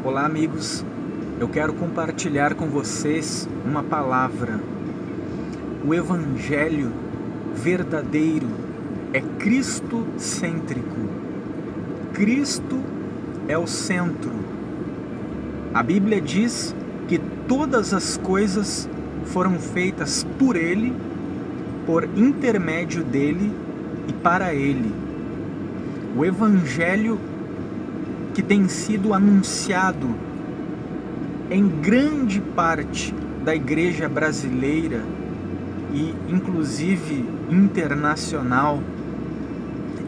Olá, amigos. Eu quero compartilhar com vocês uma palavra. O Evangelho verdadeiro é cristocêntrico. Cristo é o centro. A Bíblia diz que todas as coisas foram feitas por Ele, por intermédio dEle e para Ele. O Evangelho que tem sido anunciado em grande parte da igreja brasileira e inclusive internacional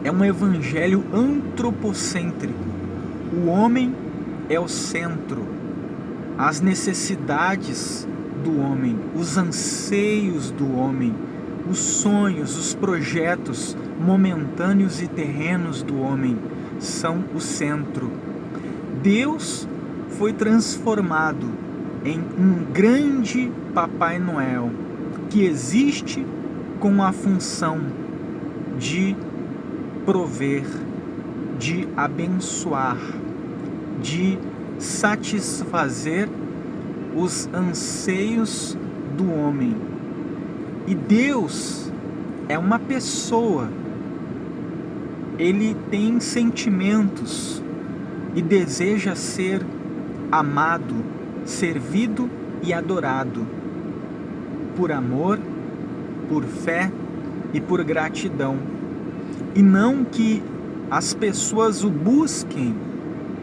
é um evangelho antropocêntrico. O homem é o centro, as necessidades do homem, os anseios do homem, os sonhos, os projetos momentâneos e terrenos do homem são o centro. Deus foi transformado em um grande Papai Noel que existe com a função de prover, de abençoar, de satisfazer os anseios do homem. E Deus é uma pessoa. Ele tem sentimentos e deseja ser amado, servido e adorado por amor, por fé e por gratidão. E não que as pessoas o busquem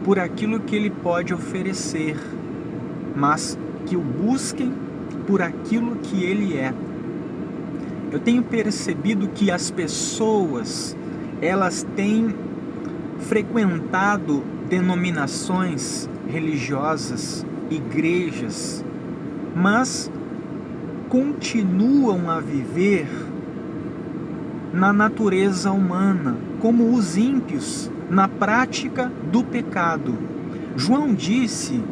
por aquilo que ele pode oferecer, mas que o busquem por aquilo que ele é. Eu tenho percebido que as pessoas elas têm frequentado denominações religiosas, igrejas, mas continuam a viver na natureza humana, como os ímpios, na prática do pecado. João disse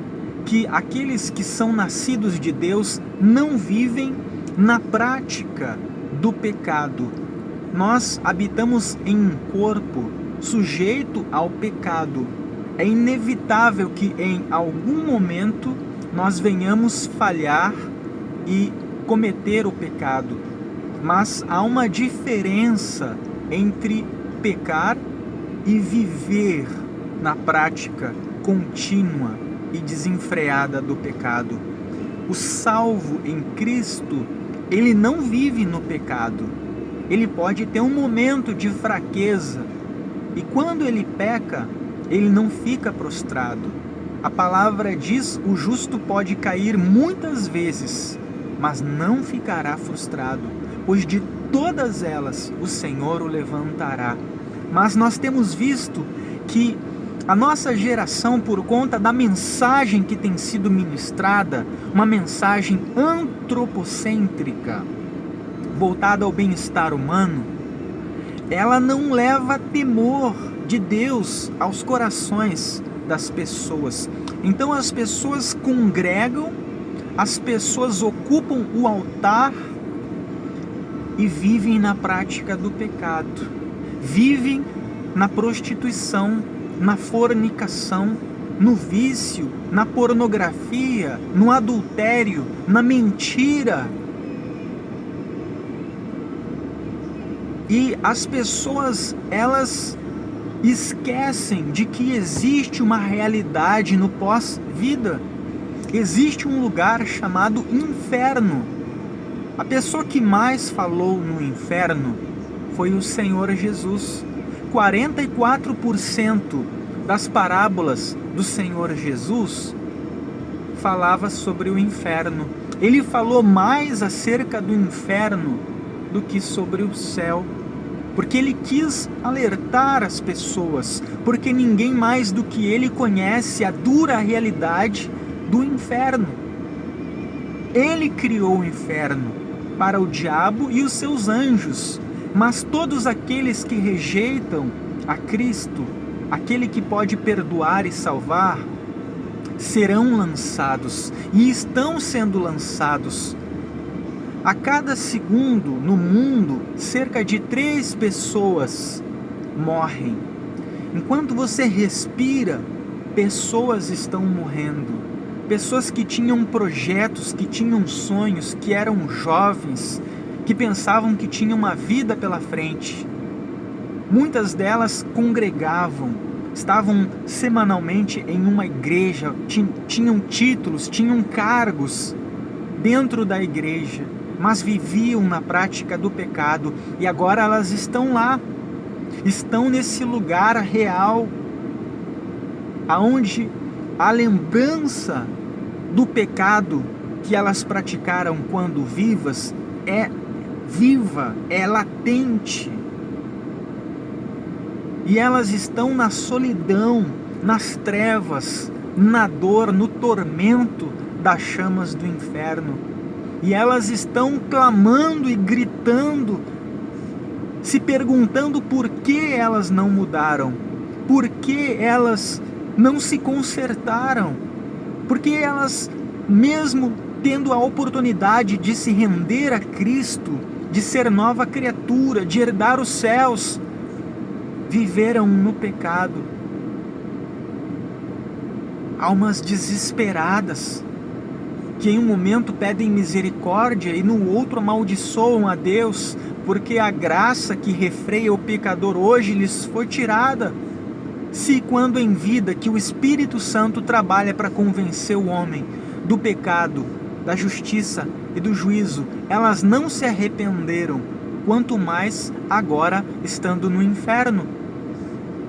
que aqueles que são nascidos de Deus não vivem na prática do pecado. Nós habitamos em um corpo sujeito ao pecado. É inevitável que em algum momento nós venhamos falhar e cometer o pecado. Mas há uma diferença entre pecar e viver na prática contínua e desenfreada do pecado. O salvo em Cristo, ele não vive no pecado. Ele pode ter um momento de fraqueza e quando ele peca, ele não fica prostrado. A palavra diz: o justo pode cair muitas vezes, mas não ficará frustrado, pois de todas elas o Senhor o levantará. Mas nós temos visto que a nossa geração, por conta da mensagem que tem sido ministrada, uma mensagem antropocêntrica, voltada ao bem-estar humano, ela não leva temor de Deus aos corações das pessoas. Então as pessoas congregam, as pessoas ocupam o altar e vivem na prática do pecado, vivem na prostituição, na fornicação, no vício, na pornografia, no adultério, na mentira. E as pessoas, elas esquecem de que existe uma realidade no pós-vida. Existe um lugar chamado inferno. A pessoa que mais falou no inferno foi o Senhor Jesus. 44% das parábolas do Senhor Jesus falava sobre o inferno. Ele falou mais acerca do inferno do que sobre o céu, porque ele quis alertar as pessoas, porque ninguém mais do que ele conhece a dura realidade do inferno. Ele criou o inferno para o diabo e os seus anjos, mas todos aqueles que rejeitam a Cristo, aquele que pode perdoar e salvar, serão lançados e estão sendo lançados. A cada segundo no mundo, cerca de 3 pessoas morrem. Enquanto você respira, pessoas estão morrendo. Pessoas que tinham projetos, que tinham sonhos, que eram jovens, que pensavam que tinham uma vida pela frente. Muitas delas congregavam, estavam semanalmente em uma igreja, tinham títulos, tinham cargos dentro da igreja, mas viviam na prática do pecado, e agora elas estão lá, estão nesse lugar real, aonde a lembrança do pecado que elas praticaram quando vivas é viva, é latente. E elas estão na solidão, nas trevas, na dor, no tormento das chamas do inferno. E elas estão clamando e gritando, se perguntando por que elas não mudaram, por que elas não se consertaram, por que elas, mesmo tendo a oportunidade de se render a Cristo, de ser nova criatura, de herdar os céus, viveram no pecado. Almas desesperadas, que em um momento pedem misericórdia e no outro amaldiçoam a Deus, porque a graça que refreia o pecador hoje lhes foi tirada. Se quando em vida que o Espírito Santo trabalha para convencer o homem do pecado, da justiça e do juízo, elas não se arrependeram, quanto mais agora estando no inferno,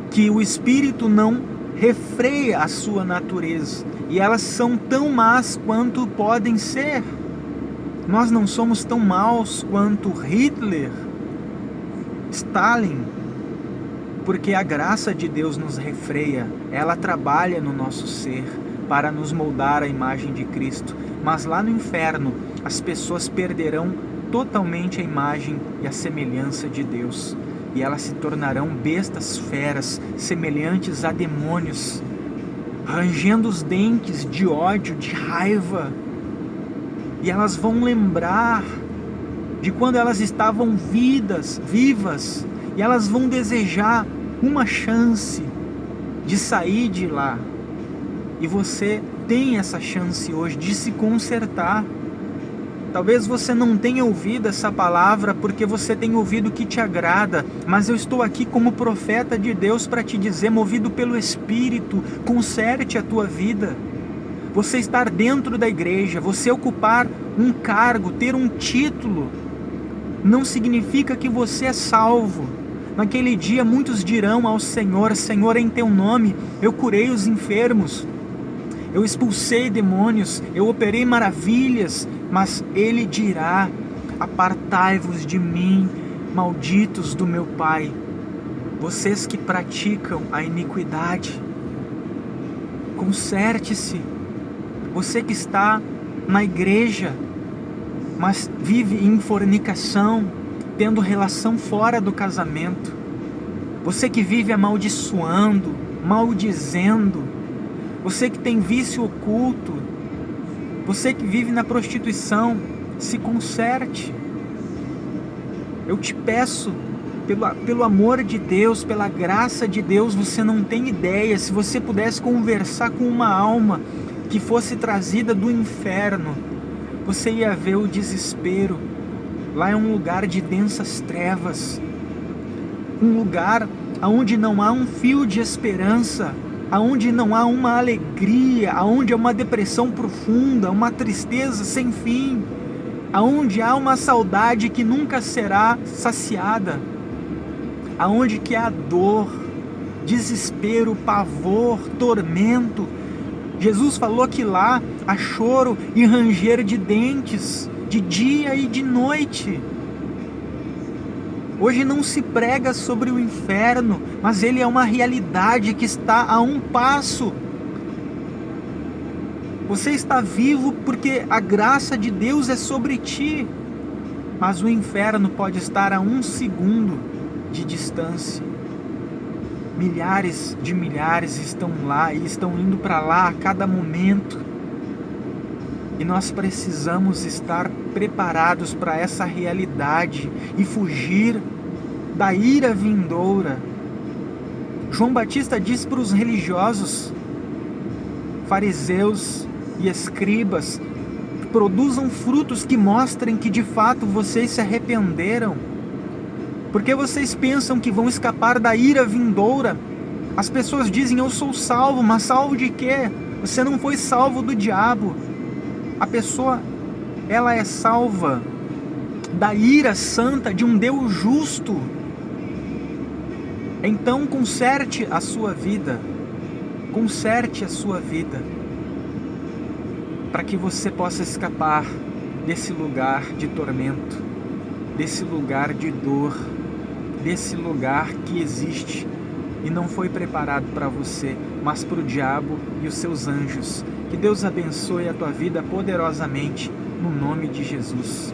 que o Espírito não refreia a sua natureza, e elas são tão más quanto podem ser. Nós não somos tão maus quanto Hitler, Stalin, porque a graça de Deus nos refreia, ela trabalha no nosso ser para nos moldar à imagem de Cristo. Mas lá no inferno, as pessoas perderão totalmente a imagem e a semelhança de Deus, e elas se tornarão bestas feras, semelhantes a demônios, rangendo os dentes de ódio, de raiva, e elas vão lembrar de quando elas estavam vivas, e elas vão desejar uma chance de sair de lá. E você tem essa chance hoje de se consertar. Talvez você não tenha ouvido essa palavra porque você tem ouvido o que te agrada, mas eu estou aqui como profeta de Deus para te dizer, movido pelo Espírito, conserte a tua vida. Você estar dentro da igreja, você ocupar um cargo, ter um título, não significa que você é salvo. Naquele dia muitos dirão ao Senhor, Senhor, em teu nome eu curei os enfermos, eu expulsei demônios, eu operei maravilhas, mas ele dirá, apartai-vos de mim, malditos do meu Pai, vocês que praticam a iniquidade. Conserte-se. Você que está na igreja, mas vive em fornicação, tendo relação fora do casamento. Você que vive amaldiçoando, maldizendo. Você que tem vício oculto. Você que vive na prostituição, se conserte. Eu te peço, pelo amor de Deus, pela graça de Deus, você não tem ideia, se você pudesse conversar com uma alma que fosse trazida do inferno, você ia ver o desespero. Lá é um lugar de densas trevas, um lugar onde não há um fio de esperança, onde não há uma alegria, onde há uma depressão profunda, uma tristeza sem fim, onde há uma saudade que nunca será saciada, aonde que há dor, desespero, pavor, tormento. Jesus falou que lá há choro e ranger de dentes, de dia e de noite. Hoje não se prega sobre o inferno, mas ele é uma realidade que está a um passo. Você está vivo porque a graça de Deus é sobre ti, mas o inferno pode estar a 1 segundo de distância. Milhares de milhares estão lá e estão indo para lá a cada momento. E nós precisamos estar preparados para essa realidade e fugir da ira vindoura. João Batista diz para os religiosos fariseus e escribas, produzam frutos que mostrem que de fato vocês se arrependeram. Porque vocês pensam que vão escapar da ira vindoura. As pessoas dizem: eu sou salvo, mas salvo de quê? Você não foi salvo do diabo. A pessoa, ela é salva da ira santa de um Deus justo. Então conserte a sua vida, para que você possa escapar desse lugar de tormento, desse lugar de dor, desse lugar que existe e não foi preparado para você, mas para o diabo e os seus anjos. Que Deus abençoe a tua vida poderosamente, no nome de Jesus.